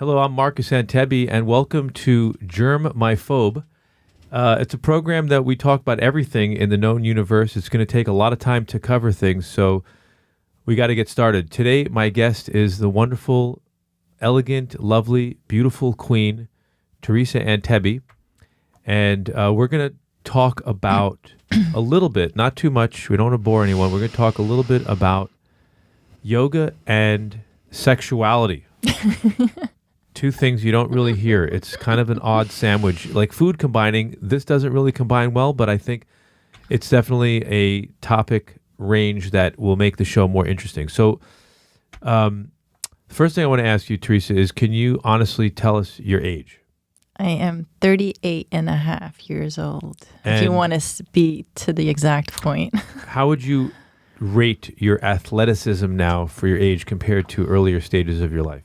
Hello, I'm Marcus Antebi, and welcome to Germ My Phobe. It's a program that we talk about everything in the known universe. It's going to take a lot of time to cover things, so we got to get started. Today, my guest is the wonderful, elegant, lovely, beautiful queen, Teresa Antebi, and we're going to talk about a little bit, not too much, we don't want to bore anyone, we're going to talk a little bit about yoga and sexuality. Two things you don't really hear. It's kind of an odd sandwich. Like food combining, this doesn't really combine well, but I think it's definitely a topic range that will make the show more interesting. So first thing I want to ask you, Teresa, is can you honestly tell us your age? I am 38 and a half years old, And if you want to be to the exact point. How would you rate your athleticism now for your age compared to earlier stages of your life?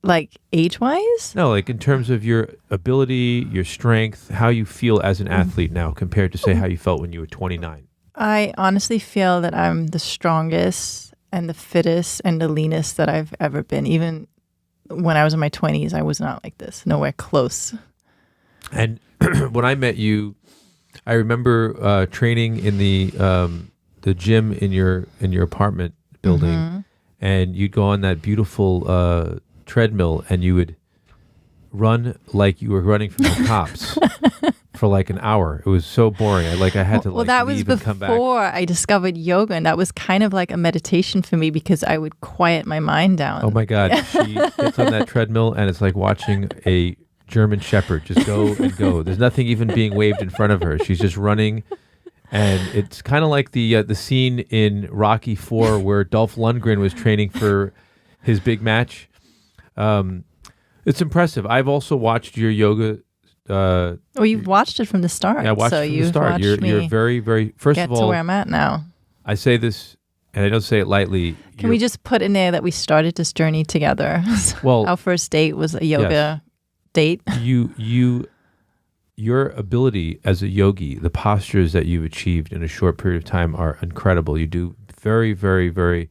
Like age-wise? No, like in terms of your ability, your strength, how you feel as an athlete now compared to, say, how you felt when you were 29. I honestly feel that I'm the strongest and the fittest and the leanest that I've ever been. Even when I was in my 20s, I was not like this, nowhere close. And when I met you, I remember training in the gym in your apartment building, and you'd go on that beautiful treadmill, and you would run like you were running from the cops for like an hour. It was so boring. I had to that was leave and come back. before I discovered yoga, and that was kind of like a meditation for me because I would quiet my mind down. Oh my God. She gets on that treadmill, and it's like watching a German shepherd just go and go. There's nothing even being waved in front of her. She's just running. And it's kind of like the scene in Rocky IV where Dolph Lundgren was training for his big match. It's impressive. I've also watched your yoga. You've watched it from the start. Yeah, I watched it from the start. You're very, very. First get of all, to where I'm at now. I say this, and I don't say it lightly. Can we just put in there that we started this journey together? Well, our first date was a yoga date. Your ability as a yogi, the postures that you've achieved in a short period of time are incredible. You do very, very, very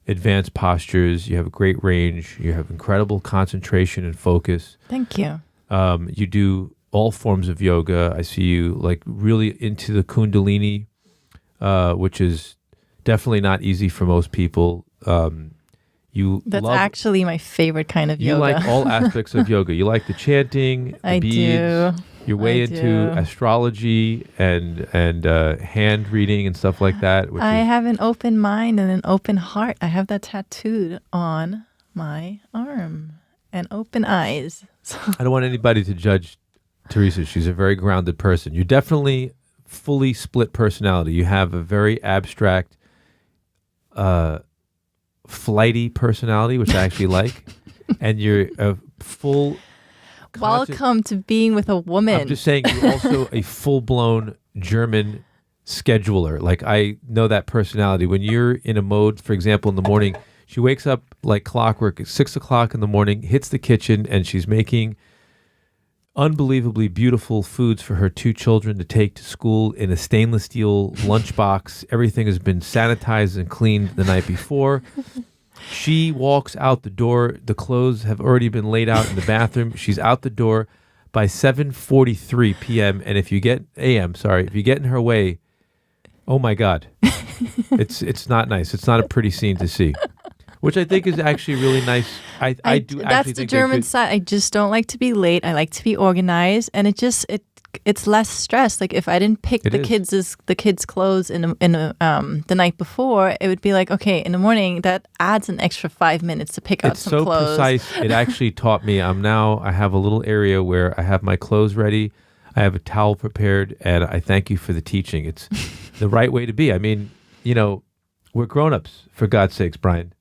advanced postures. You have a great range. You have incredible concentration and focus. Thank you. You do all forms of yoga. I see you like really into the Kundalini, which is definitely not easy for most people. That's actually my favorend kind of yoga. You like all aspects of yoga. You like the chanting, the beads. You're way into astrology and hand reading and stuff like that. I have an open mind and an open heart. I have that tattooed on my arm, and open eyes. I don't want anybody to judge Teresa. She's a very grounded person. You're definitely fully split personality. You have a very abstract, flighty personality, which I actually like, and you're a full... Welcome to being with a woman. I'm just saying you're also a full-blown German scheduler. Like, I know that personality. When you're in a mode, for example, in the morning, she wakes up like clockwork at 6 o'clock in the morning, hits the kitchen, and she's making unbelievably beautiful foods for her 2 children to take to school in a stainless steel lunchbox. Everything has been sanitized and cleaned the night before. She walks out the door. The clothes have already been laid out in the bathroom. She's out the door by 7:43 p.m. And if you get if you get in her way, oh my God, it's not nice. It's not a pretty scene to see, which I think is actually really nice. I do. That's the German side. I just don't like to be late. I like to be organized, and it's less stress. Like if I didn't pick the kids' clothes in the night before, it would be like, okay, in the morning that adds an extra 5 minutes to pick out some clothes. It's so precise. It actually taught me. I have a little area where I have my clothes ready. I have a towel prepared, and I thank you for the teaching. It's the right way to be. I mean, we're grown-ups, for God's sakes, Brian.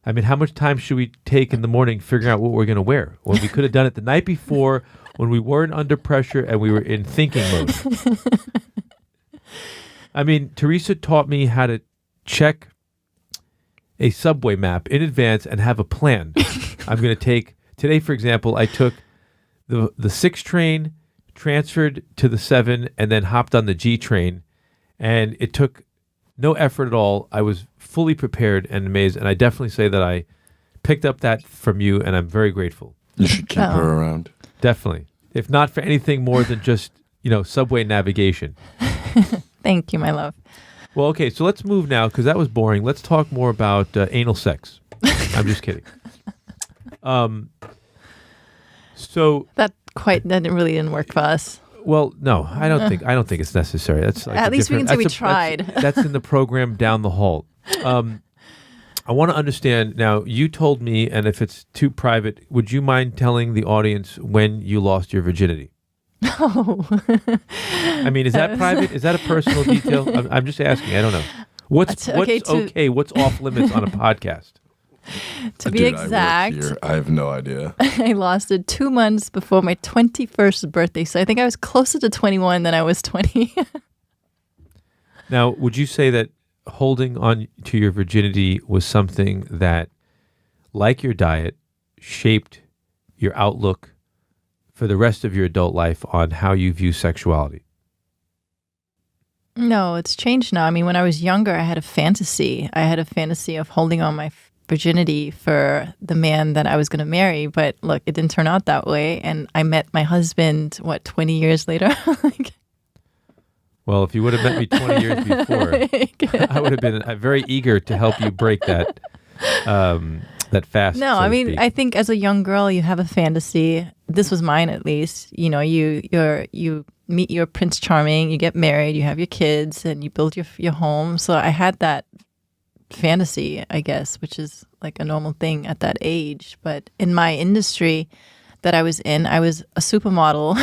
I mean, how much time should we take in the morning figuring out what we're going to wear when we could have done it the night before when we weren't under pressure and we were in thinking mode? I mean, Teresa taught me how to check a subway map in advance and have a plan. I'm going to take, today, for example, I took the 6 train, transferred to the 7, and then hopped on the G train. And it took no effort at all. I was fully prepared and amazed. And I definitely say that I picked up that from you, and I'm very grateful. You should keep her around. Definitely. If not for anything more than just, subway navigation. Thank you, my love. Well, okay, so let's move now, because that was boring. Let's talk more about anal sex. I'm just kidding. So that really didn't work for us. Well, no, I don't think it's necessary. That's like at least we can say we tried. That's in the program down the hall. I want to understand now. You told me, and if it's too private, would you mind telling the audience when you lost your virginity? No. I mean, is that private? Is that a personal detail? I'm just asking. I don't know. What's okay? What's off limits on a podcast? To be exact, I have no idea. I lost it 2 months before my 21st birthday. So I think I was closer to 21 than I was 20. Now, would you say that holding on to your virginity was something that, like your diet, shaped your outlook for the rest of your adult life on how you view sexuality? No, it's changed now. I mean, when I was younger, I had a fantasy. I had a fantasy of holding on my virginity for the man that I was going to marry. But look, it didn't turn out that way. And I met my husband, 20 years later? Well, if you would have met me 20 years before, I would have been very eager to help you break that fast. No, I mean, I think as a young girl, you have a fantasy. This was mine, at least. You meet your Prince Charming, you get married, you have your kids, and you build your home. So I had that fantasy, I guess, which is like a normal thing at that age. But in my industry that I was in, I was a supermodel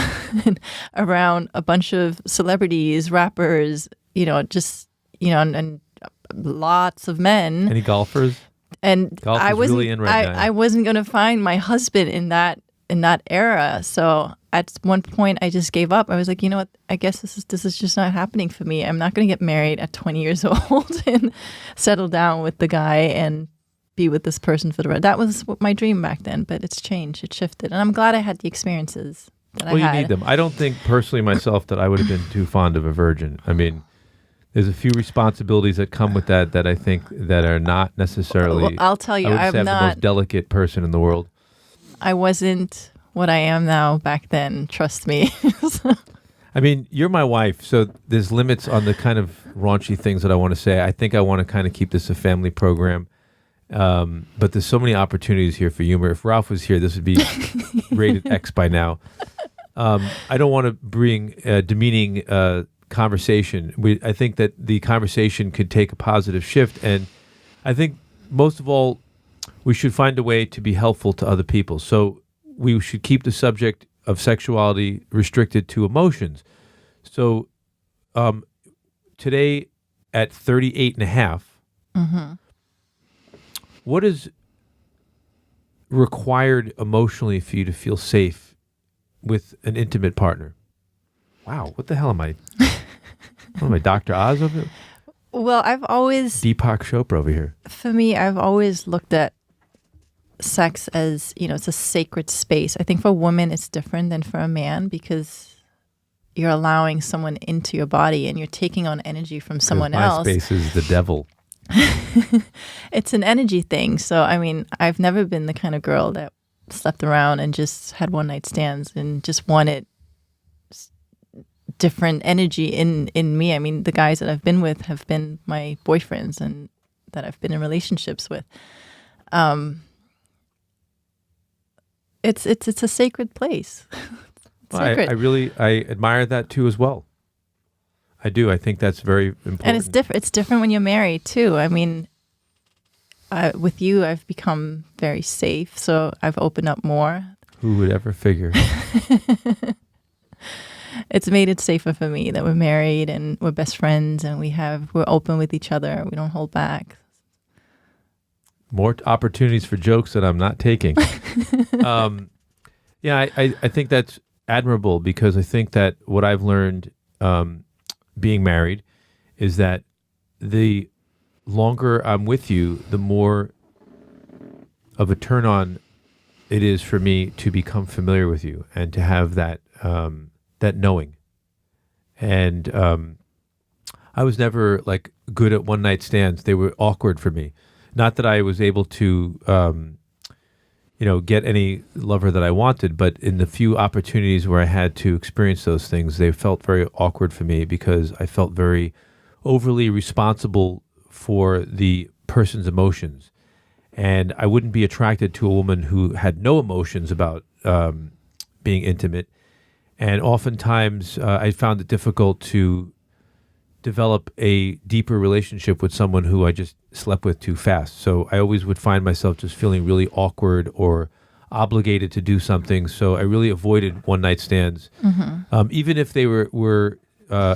around a bunch of celebrities, rappers, and lots of men. Any golfers? And Golf is really in right now. I wasn't going to find my husband in that era. So at one point, I just gave up. I was like, you know what? I guess this is just not happening for me. I'm not going to get married at 20 years old and settle down with the guy and be with this person for the rest. That was my dream back then, but it's changed. It shifted. And I'm glad I had the experiences that I had. Well, you need them. I don't think personally myself that I would have been too fond of a virgin. I mean, there's a few responsibilities that come with that I think that are not necessarily. Well, I'll tell you, I'm not the most delicate person in the world. I wasn't what I am now back then. Trust me. I mean, you're my wife, so there's limits on the kind of raunchy things that I want to say. I think I want to kind of keep this a family program. But there's so many opportunities here for humor. If Ralph was here, this would be rated X by now. I don't want to bring a demeaning conversation. I think that the conversation could take a positive shift, and I think most of all, we should find a way to be helpful to other people. So we should keep the subject of sexuality restricted to emotions. So today at 38 and a half, what is required emotionally for you to feel safe with an intimate partner? Wow, what the hell am I? What am I, Dr. Oz over here? Well, I've always... Deepak Chopra over here. For me, I've always looked at sex as, it's a sacred space. I think for women, it's different than for a man because you're allowing someone into your body and you're taking on energy from someone else. My space is the devil. It's an energy thing. So, I mean, I've never been the kind of girl that slept around and just had one night stands and just wanted different energy in me. I mean, the guys that I've been with have been my boyfriends and that I've been in relationships with. It's a sacred place. Well, I admire that too as well. I do. I think that's very important. And it's different. It's different when you're married too. I mean, with you, I've become very safe, so I've opened up more. Who would ever figure? It's made it safer for me that we're married and we're best friends and we're open with each other. We don't hold back. More opportunities for jokes that I'm not taking. I think that's admirable because I think that what I've learned being married is that the longer I'm with you, the more of a turn on it is for me to become familiar with you and to have that knowing. And I was never like good at one night stands. They were awkward for me. Not that I was able to get any lover that I wanted. But in the few opportunities where I had to experience those things, they felt very awkward for me because I felt very overly responsible for the person's emotions. And I wouldn't be attracted to a woman who had no emotions about being intimate. And oftentimes I found it difficult to develop a deeper relationship with someone who I just slept with too fast. So I always would find myself just feeling really awkward or obligated to do something. So I really avoided one night stands. Even if they were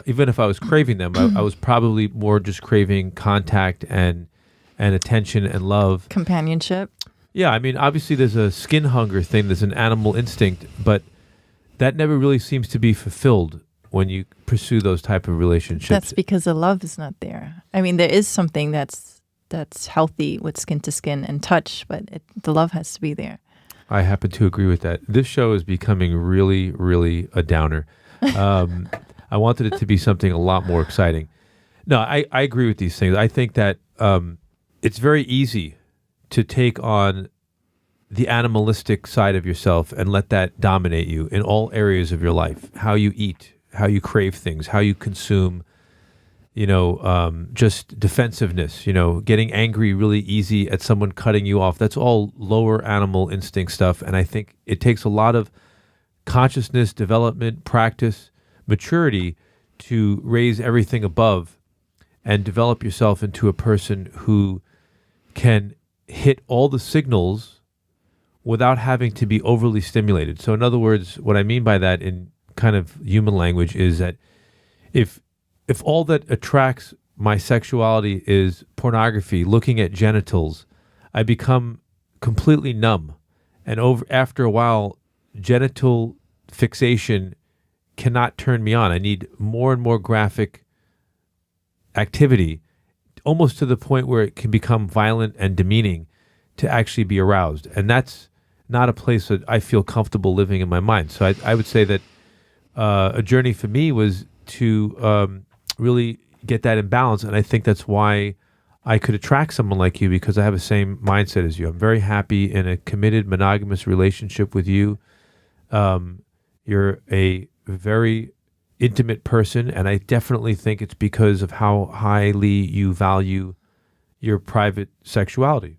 even if I was craving them, I was probably more just craving contact and attention and love. Companionship. Yeah, I mean, obviously there's a skin hunger thing, there's an animal instinct, but that never really seems to be fulfilled when you pursue those type of relationships. That's because the love is not there. I mean, there is something that's healthy with skin to skin and touch, but the love has to be there. I happen to agree with that. This show is becoming really, really a downer. I wanted it to be something a lot more exciting. No, I agree with these things. I think that it's very easy to take on the animalistic side of yourself and let that dominate you in all areas of your life. How you eat, how you crave things, how you consume, just defensiveness, getting angry really easy at someone cutting you off. That's all lower animal instinct stuff. And I think it takes a lot of consciousness, development, practice, maturity to raise everything above and develop yourself into a person who can hit all the signals without having to be overly stimulated. So in other words, what I mean by that in kind of human language is that if all that attracts my sexuality is pornography, looking at genitals, I become completely numb. And after a while, genital fixation cannot turn me on. I need more and more graphic activity, almost to the point where it can become violent and demeaning to actually be aroused. And that's not a place that I feel comfortable living in my mind. So I would say that a journey for me was to really get that in balance. And I think that's why I could attract someone like you, because I have the same mindset as you. I'm very happy in a committed monogamous relationship with you. You're a very intimate person, and I definitely think it's because of how highly you value your private sexuality.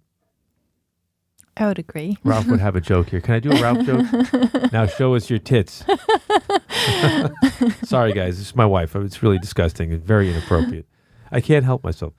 I would agree. Ralph would have a joke here. Can I do a Ralph joke? Now show us your tits. Sorry, guys. This is my wife. It's really disgusting and very inappropriate. I can't help myself.